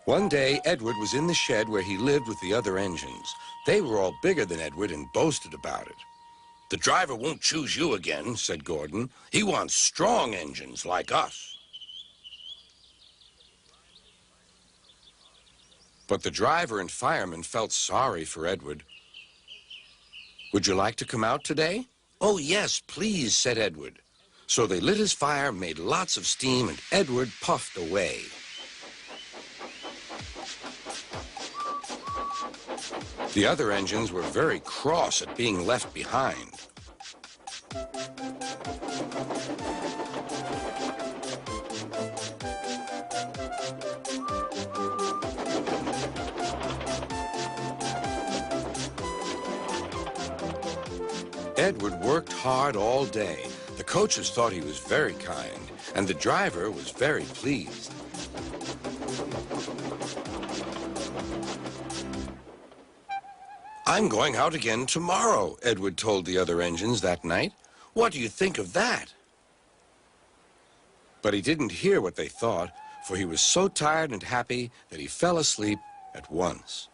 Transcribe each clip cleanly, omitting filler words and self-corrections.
One day, Edward was in the shed where he lived with the other engines. They were all bigger than Edward and boasted about it. "The driver won't choose you again," said Gordon. "He wants strong engines like us." But the driver and fireman felt sorry for Edward. "Would you like to come out today?" "Oh, yes, please," said Edward. So they lit his fire, made lots of steam, and Edward puffed away. The other engines were very cross at being left behind. Edward worked hard all day. The coaches thought he was very kind, and the driver was very pleased. "I'm going out again tomorrow," Edward told the other engines that night. "What do you think of that?" But he didn't hear what they thought, for he was so tired and happy that he fell asleep at once.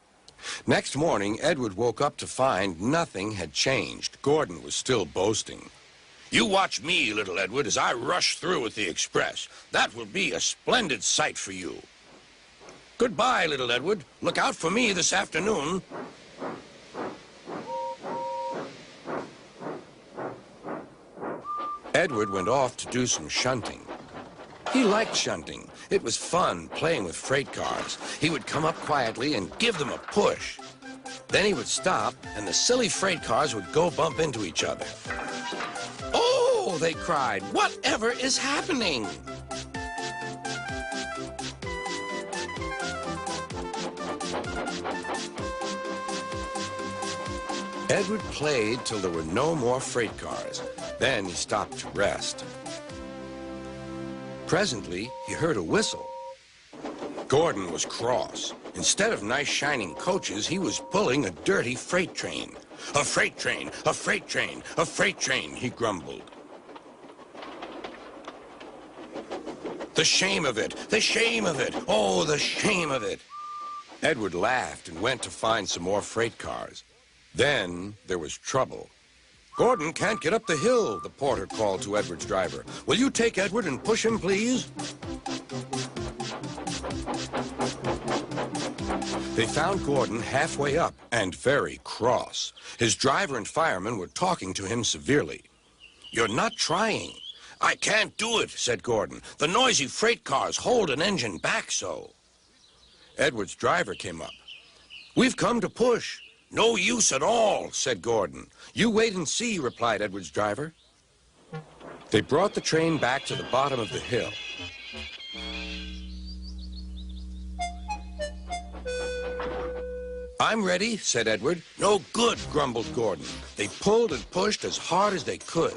Next morning, Edward woke up to find nothing had changed. Gordon was still boasting. "You watch me, little Edward, as I rush through with the express. That will be a splendid sight for you. Goodbye, little Edward. Look out for me this afternoon." Edward went off to do some shunting. He liked shunting. It was fun playing with freight cars. He would come up quietly and give them a push. Then he would stop, and the silly freight cars would go bump into each other. "Oh!" they cried. "Whatever is happening?" Edward played till there were no more freight cars. Then he stopped to rest. Presently, he heard a whistle. Gordon was cross. Instead of nice shining coaches, he was pulling a dirty freight train. "A freight train, a freight train, a freight train," he grumbled. "The shame of it, the shame of it, oh, the shame of it." Edward laughed and went to find some more freight cars. Then there was trouble. "Gordon can't get up the hill," the porter called to Edward's driver. "Will you take Edward and push him, please?" They found Gordon halfway up and very cross. His driver and fireman were talking to him severely. "You're not trying." "I can't do it," said Gordon. "The noisy freight cars hold an engine back so." Edward's driver came up. "We've come to push." "No use at all," said Gordon. "You wait and see," replied Edward's driver. They brought the train back to the bottom of the hill. "I'm ready," said Edward. "No good," grumbled Gordon. They pulled and pushed as hard as they could.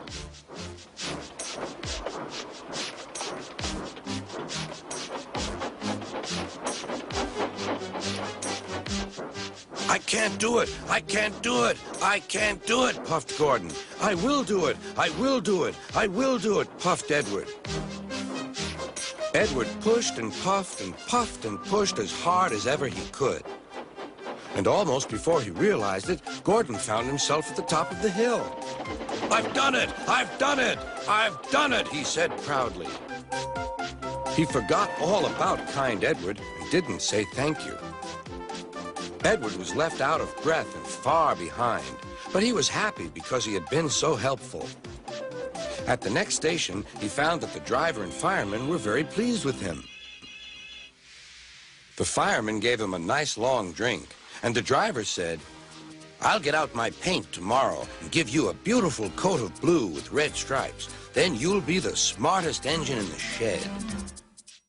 "I can't do it, I can't do it, I can't do it," puffed Gordon. "I will do it, I will do it, I will do it," puffed Edward. Edward pushed and puffed and puffed and pushed as hard as ever he could. And almost before he realized it, Gordon found himself at the top of the hill. "I've done it, I've done it, I've done it," he said proudly. He forgot all about kind Edward and didn't say thank you. Edward was left out of breath and far behind, but he was happy because he had been so helpful. At the next station, he found that the driver and fireman were very pleased with him. The fireman gave him a nice long drink, and the driver said, "I'll get out my paint tomorrow and give you a beautiful coat of blue with red stripes. Then you'll be the smartest engine in the shed."